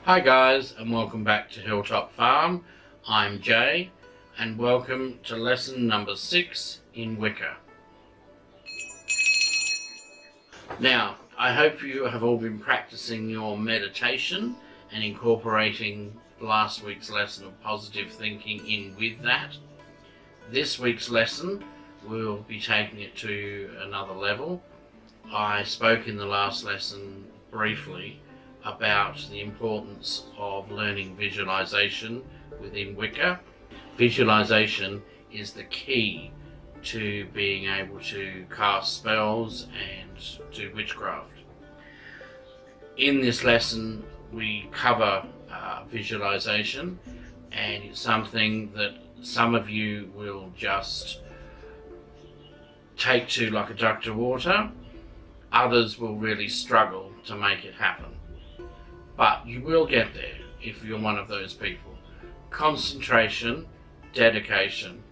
Hi guys, and welcome back to Hilltop Farm. I'm Jay, and welcome to lesson number 6 in Wicca. Now, I hope you have all been practicing your meditation and incorporating last week's lesson of positive thinking in with that. This week's lesson, we'll be taking it to another level. I spoke in the last lesson briefly about the importance of learning visualization within Wicca. Visualization is the key to being able to cast spells and do witchcraft. In this lesson we cover visualization, and it's something that some of you will just take to like a duck to water. Others will really struggle to make it happen. But you will get there if you're one of those people. Concentration, dedication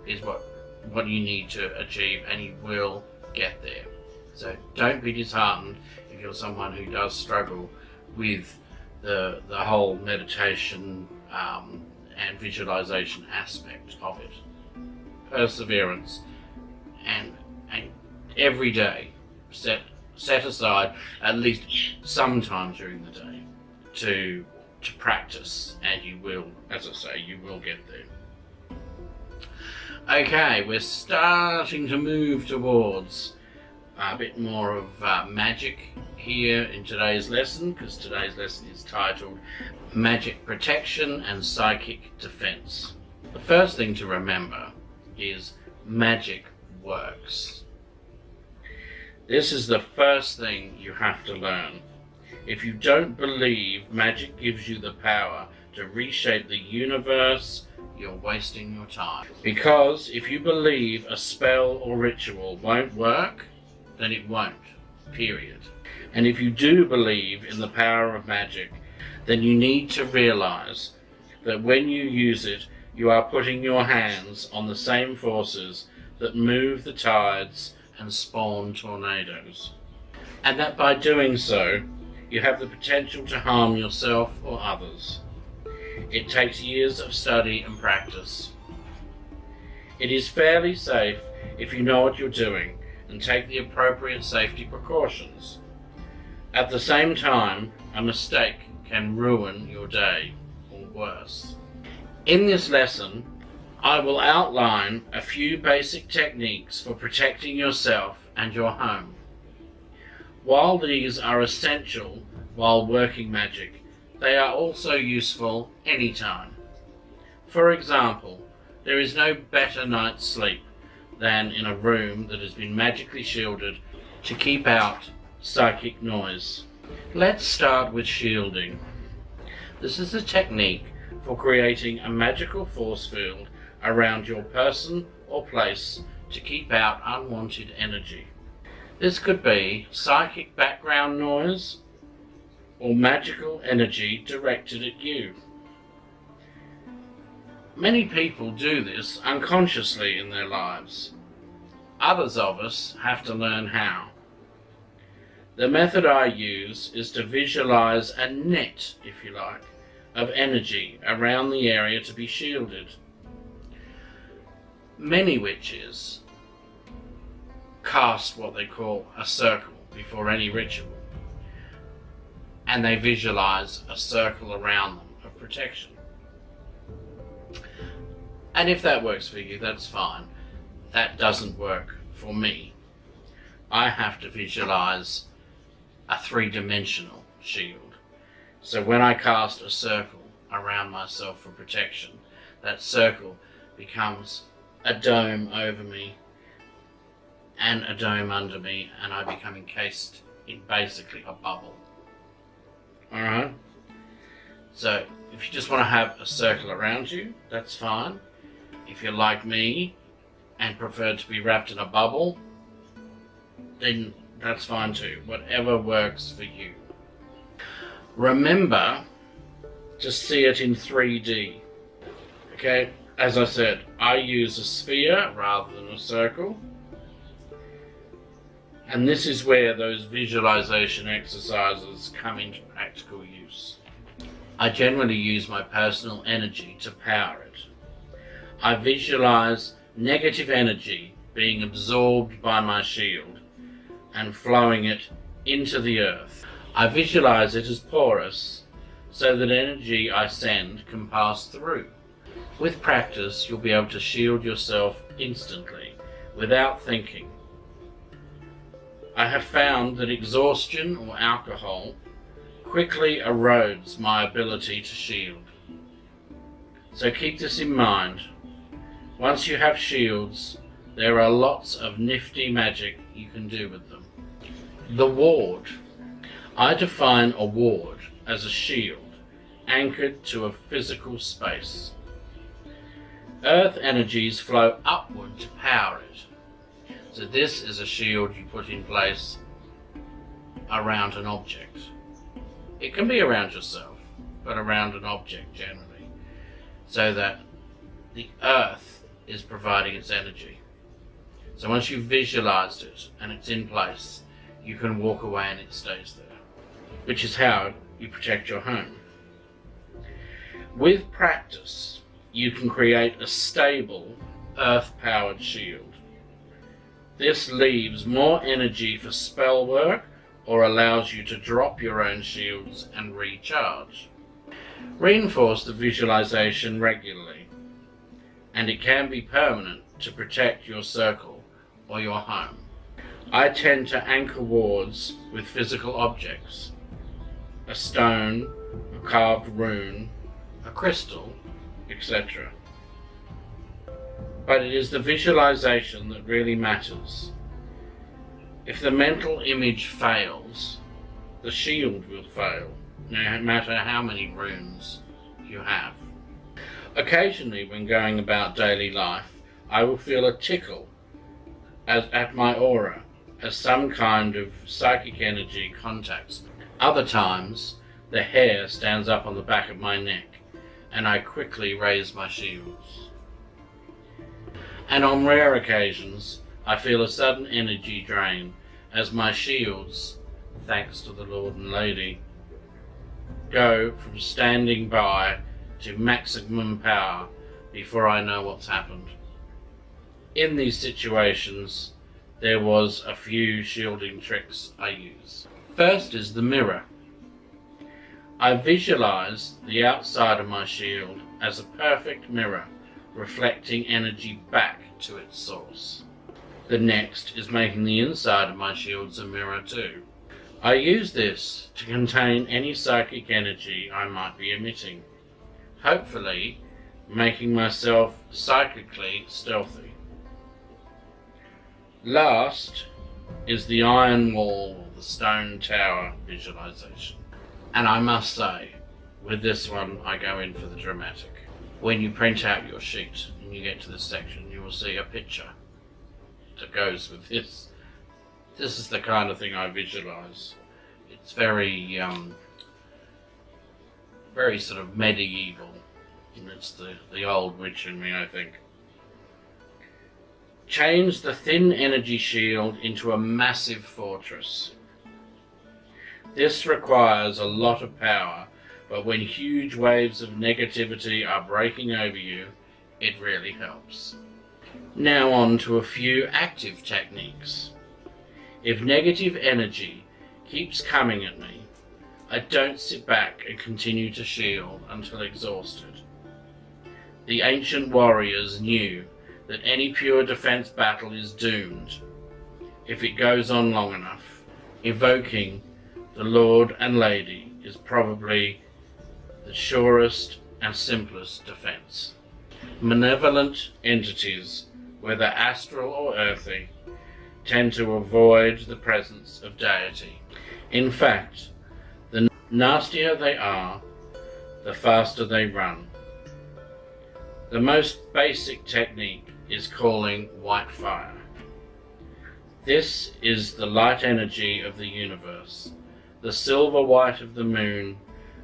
is what you need to achieve, and you will get there. So don't be disheartened if you're someone who does struggle with the whole meditation and visualization aspect of it. Perseverance and every day set aside at least some time during the day to practice, and you will, as I say, you will get there. Okay, we're starting to move towards a bit more of magic here in today's lesson, because today's lesson is titled Magic Protection and Psychic Defense. The first thing to remember is magic works. This is the first thing you have to learn. If you don't believe magic gives you the power to reshape the universe, you're wasting your time. Because if you believe a spell or ritual won't work, then it won't, period. And if you do believe in the power of magic, then you need to realize that when you use it, you are putting your hands on the same forces that move the tides and spawn tornadoes. And that by doing so, you have the potential to harm yourself or others. It takes years of study and practice. It is fairly safe if you know what you're doing and take the appropriate safety precautions. At the same time, a mistake can ruin your day, or worse. In this lesson, I will outline a few basic techniques for protecting yourself and your home. While these are essential while working magic, they are also useful anytime. For example, there is no better night's sleep than in a room that has been magically shielded to keep out psychic noise. Let's start with shielding. This is a technique for creating a magical force field around your person or place to keep out unwanted energy. This could be psychic background noise or magical energy directed at you. Many people do this unconsciously in their lives. Others of us have to learn how. The method I use is to visualize a net, if you like, of energy around the area to be shielded. Many witches cast what they call a circle before any ritual, and they visualize a circle around them of protection. And if that works for you, that's fine. That doesn't work for me. I have to visualize a three-dimensional shield. So when I cast a circle around myself for protection, that circle becomes a dome over me and a dome under me, and I become encased in basically a bubble. Alright? So if you just want to have a circle around you, that's fine. If you're like me and prefer to be wrapped in a bubble, then that's fine too. Whatever works for you. Remember to see it in 3D. Okay? As I said, I use a sphere rather than a circle. And this is where those visualization exercises come into practical use. I generally use my personal energy to power it. I visualize negative energy being absorbed by my shield and flowing it into the earth. I visualize it as porous so that energy I send can pass through. With practice, you'll be able to shield yourself instantly without thinking. I have found that exhaustion or alcohol quickly erodes my ability to shield. So keep this in mind. Once you have shields, there are lots of nifty magic you can do with them. The ward. I define a ward as a shield anchored to a physical space. Earth energies flow upward to power it. So this is a shield you put in place around an object. It can be around yourself, but around an object generally, so that the earth is providing its energy. So once you've visualized it and it's in place, you can walk away and it stays there, which is how you protect your home. With practice, you can create a stable earth-powered shield. This leaves more energy for spell work or allows you to drop your own shields and recharge. Reinforce the visualization regularly, and it can be permanent to protect your circle or your home. I tend to anchor wards with physical objects, a stone, a carved rune, a crystal, etc. But it is the visualization that really matters. If the mental image fails, the shield will fail, no matter how many runes you have. Occasionally, when going about daily life, I will feel a tickle at my aura as some kind of psychic energy contacts me. Other times, the hair stands up on the back of my neck, and I quickly raise my shields. And on rare occasions, I feel a sudden energy drain as my shields, thanks to the Lord and Lady, go from standing by to maximum power before I know what's happened. In these situations, there was a few shielding tricks I use. First is the mirror. I visualize the outside of my shield as a perfect mirror, reflecting energy back to its source. The next is making the inside of my shields a mirror too. I use this to contain any psychic energy I might be emitting, hopefully making myself psychically stealthy. Last is the iron wall or the stone tower visualization. And I must say, with this one I go in for the dramatic. When you print out your sheet and you get to this section, you will see a picture that goes with this. This is the kind of thing I visualize. It's very sort of medieval. And it's the old witch in me, I think. Change the thin energy shield into a massive fortress. This requires a lot of power, but when huge waves of negativity are breaking over you, it really helps. Now on to a few active techniques. If negative energy keeps coming at me, I don't sit back and continue to shield until exhausted. The ancient warriors knew that any pure defense battle is doomed if it goes on long enough. Evoking the Lord and Lady is probably the surest and simplest defense. Malevolent entities, whether astral or earthy, tend to avoid the presence of deity. In fact, the nastier they are, the faster they run. The most basic technique is calling white fire. This is the light energy of the universe, the silver white of the moon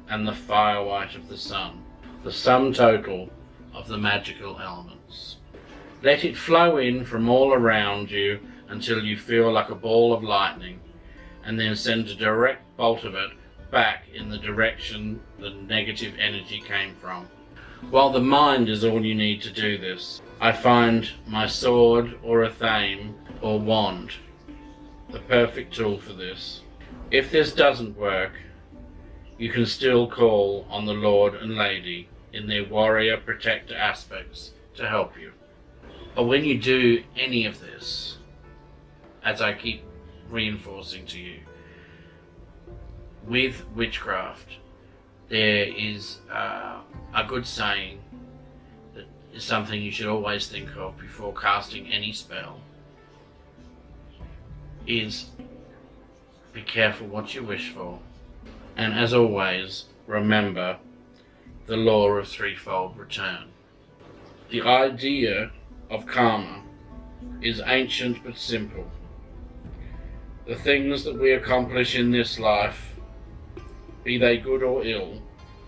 and the fire white of the sun, the sum total of the magical elements. Let it flow in from all around you until you feel like a ball of lightning, and then send a direct bolt of it back in the direction the negative energy came from. While the mind is all you need to do this, I find my sword or a thame or wand the perfect tool for this. If this doesn't work, you can still call on the Lord and Lady in their warrior protector aspects to help you. But when you do any of this, as I keep reinforcing to you, with witchcraft, there is a good saying that is something you should always think of before casting any spell, is be careful what you wish for. And as always, remember the law of threefold return. The idea of karma is ancient but simple. The things that we accomplish in this life, be they good or ill,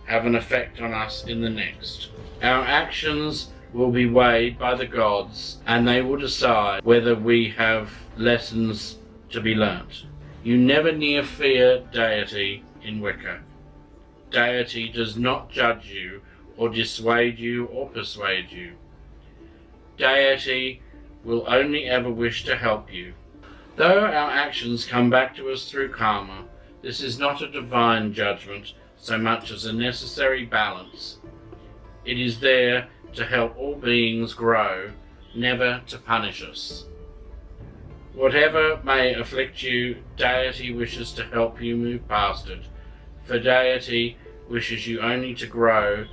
have an effect on us in the next. Our actions will be weighed by the gods, and they will decide whether we have lessons to be learnt. You never near fear deity in Wicca. Deity does not judge you or dissuade you or persuade you. Deity will only ever wish to help you. Though our actions come back to us through karma, this is not a divine judgment so much as a necessary balance. It is there to help all beings grow, never to punish us. Whatever may afflict you, Deity wishes to help you move past it, for Deity wishes you only to grow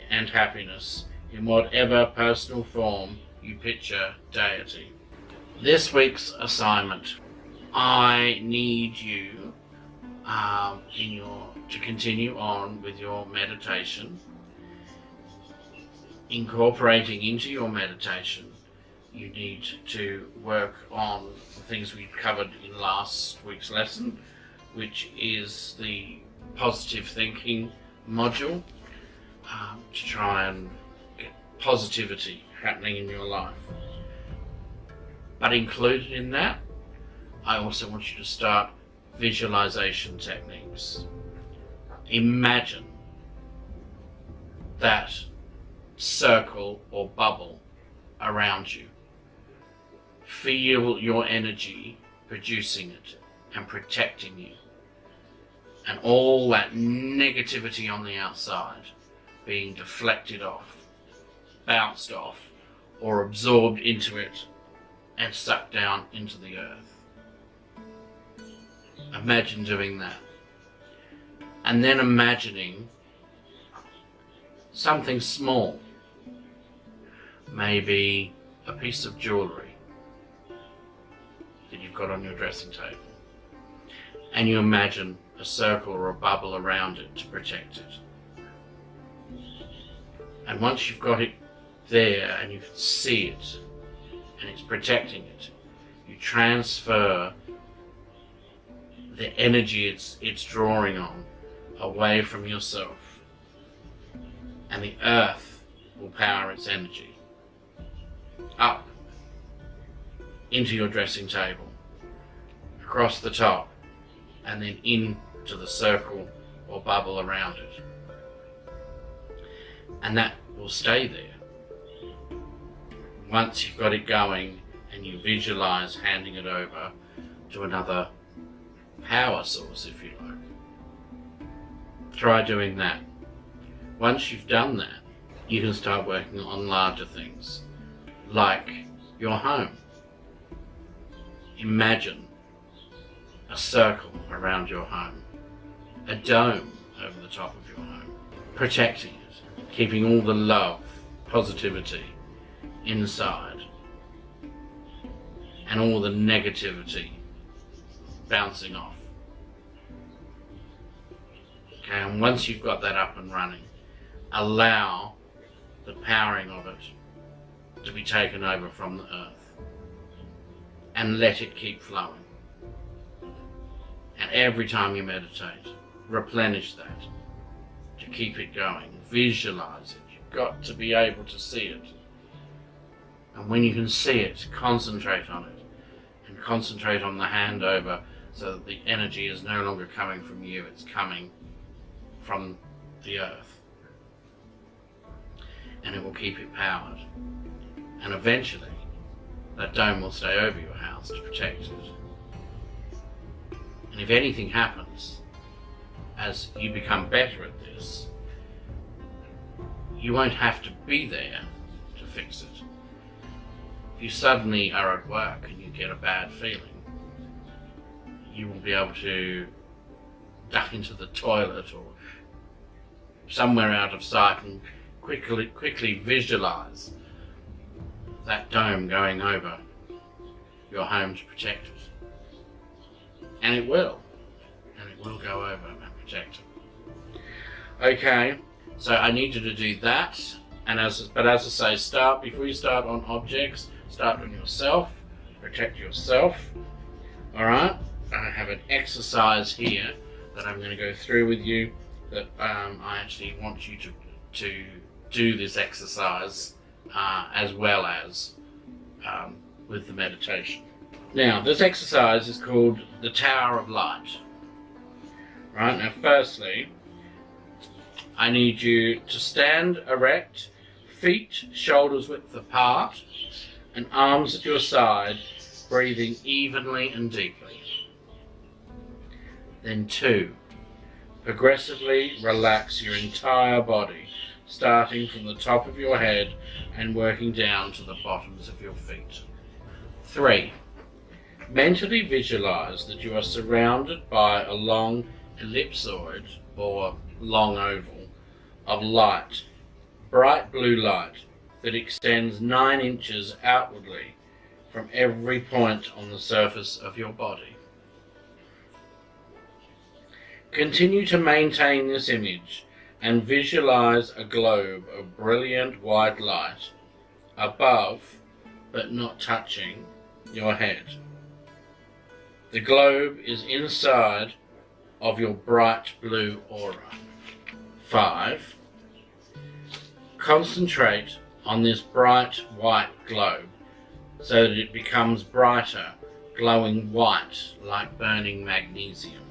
and happiness in whatever personal form you picture Deity. This week's assignment, I need you to continue on with your meditation, incorporating into your meditation. You need to work on the things we covered in last week's lesson, which is the positive thinking module, to try and get positivity happening in your life. But included in that, I also want you to start visualization techniques. Imagine that circle or bubble around you. Feel your energy producing it and protecting you, and all that negativity on the outside being deflected off, bounced off, or absorbed into it and sucked down into the earth. Imagine doing that. And then imagining something small, maybe a piece of jewellery that you've got on your dressing table, and you imagine a circle or a bubble around it to protect it. And once you've got it there and you can see it and it's protecting it, you transfer the energy it's drawing on away from yourself, and the earth will power its energy up into your dressing table, across the top, and then into the circle or bubble around it. And that will stay there. Once you've got it going and you visualize handing it over to another power source, if you like, try doing that. Once you've done that, you can start working on larger things, like your home. Imagine a circle around your home, a dome over the top of your home, protecting it, keeping all the love, positivity inside, and all the negativity bouncing off. Okay, and once you've got that up and running, allow the powering of it to be taken over from the earth, and let it keep flowing. And every time you meditate, replenish that to keep it going. Visualize it. You've got to be able to see it. And when you can see it, concentrate on it, and concentrate on the handover so that the energy is no longer coming from you, it's coming from the earth. And it will keep it powered. And eventually, that dome will stay over your house to protect it. And if anything happens, as you become better at this, you won't have to be there to fix it. If you suddenly are at work and you get a bad feeling, you will be able to duck into the toilet or somewhere out of sight and quickly visualize that dome going over your home to protect it. And it will. And it will go over and protect it. Okay, so I need you to do that. And as I say, before you start on objects, start on yourself. Protect yourself. Alright? I have an exercise here that I'm going to go through with you, that I actually want you to do this exercise as well as with the meditation. Now, this exercise is called the Tower of Light. Right, now firstly, I need you to stand erect, feet shoulders width apart, and arms at your side, breathing evenly and deeply. Then 2, progressively relax your entire body, starting from the top of your head and working down to the bottoms of your feet. 3, mentally visualize that you are surrounded by a long ellipsoid or long oval of light, bright blue light that extends 9 inches outwardly from every point on the surface of your body. Continue to maintain this image and visualize a globe of brilliant white light above but not touching your head. The globe is inside of your bright blue aura. 5. Concentrate on this bright white globe so that it becomes brighter, glowing white like burning magnesium.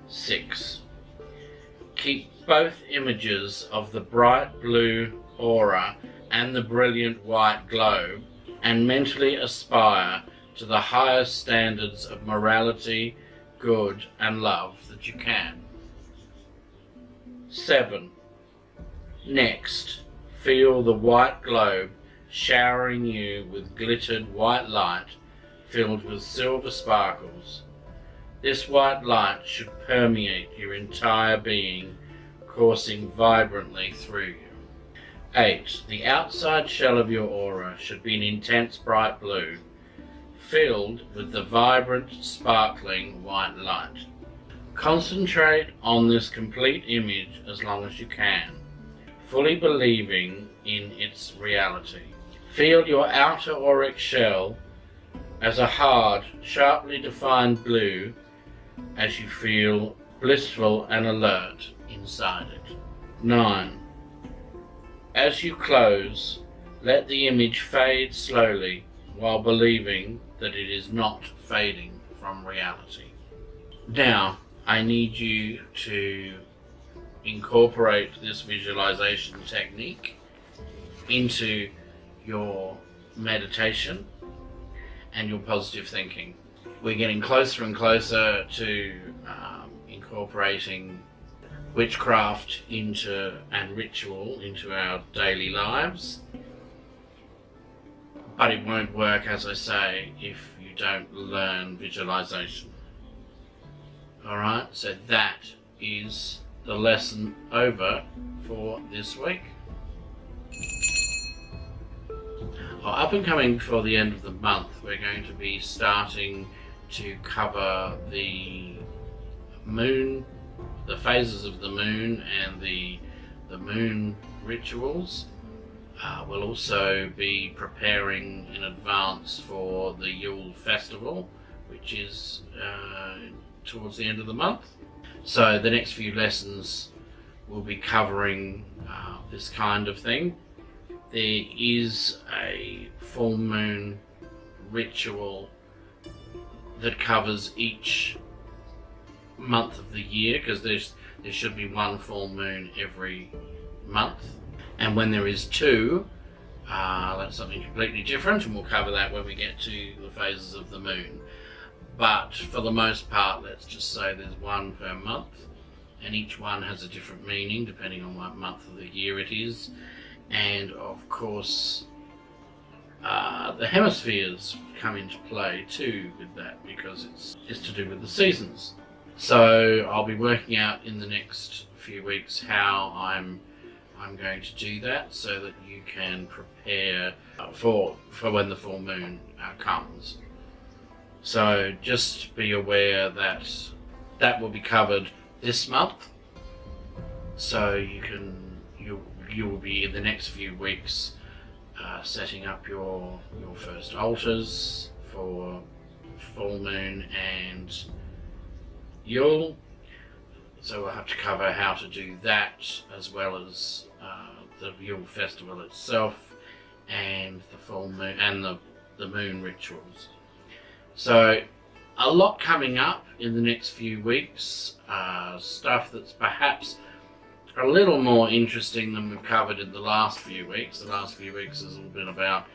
6. Keep both images of the bright blue aura and the brilliant white globe and mentally aspire to the highest standards of morality, good and love that you can. 7. Next, feel the white globe showering you with glittered white light filled with silver sparkles. This white light should permeate your entire being, coursing vibrantly through you. 8. The outside shell of your aura should be an intense bright blue, filled with the vibrant, sparkling white light. Concentrate on this complete image as long as you can, fully believing in its reality. Feel your outer auric shell as a hard, sharply defined blue as you feel blissful and alert inside it. 9. As you close, let the image fade slowly while believing that it is not fading from reality. Now, I need you to incorporate this visualization technique into your meditation and your positive thinking. We're getting closer and closer to incorporating witchcraft and ritual into our daily lives. But it won't work, as I say, if you don't learn visualization. Alright, so that is the lesson over for this week. Up and coming before the end of the month, we're going to be starting to cover the moon, the phases of the moon and the moon rituals. We'll also be preparing in advance for the Yule festival, which is towards the end of the month. So the next few lessons will be covering this kind of thing. There is a full moon ritual that covers each month of the year, because there should be one full moon every month, and when there is two, that's something completely different, and we'll cover that when we get to the phases of the moon. But for the most part, let's just say there's one per month, and each one has a different meaning depending on what month of the year it is. And of course, the hemispheres come into play too with that, because it's to do with the seasons. So I'll be working out in the next few weeks how I'm going to do that, so that you can prepare for when the full moon comes. So just be aware that that will be covered this month. So you will be in the next few weeks setting up your first altars for full moon and Yule. So we'll have to cover how to do that, as well as the Yule festival itself and the full moon and the moon rituals. So a lot coming up in the next few weeks, stuff that's perhaps a little more interesting than we've covered in the last few weeks. The last few weeks has all been about,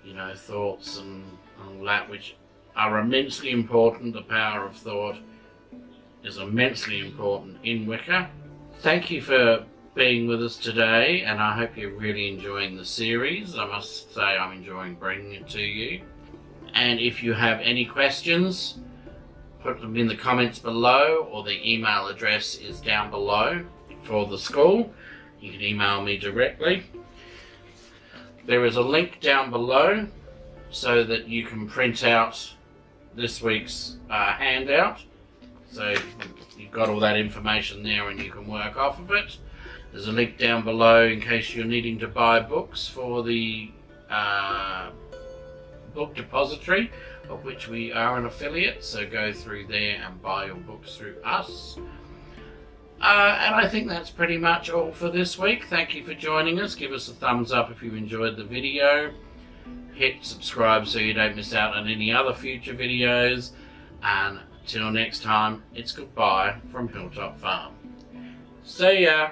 you know, thoughts and all that, which are immensely important. The power of thought is immensely important in Wicca. Thank you for being with us today, and I hope you're really enjoying the series. I must say I'm enjoying bringing it to you. And if you have any questions, put them in the comments below, or the email address is down below for the school. You can email me directly. There is a link down below so that you can print out this week's handout. So you've got all that information there and you can work off of it. There's a link down below in case you're needing to buy books for the book depository, of which we are an affiliate. So go through there and buy your books through us. And I think that's pretty much all for this week. Thank you for joining us. Give us a thumbs up if you enjoyed the video. Hit subscribe so you don't miss out on any other future videos. And till next time, it's goodbye from Hilltop Farm. See ya!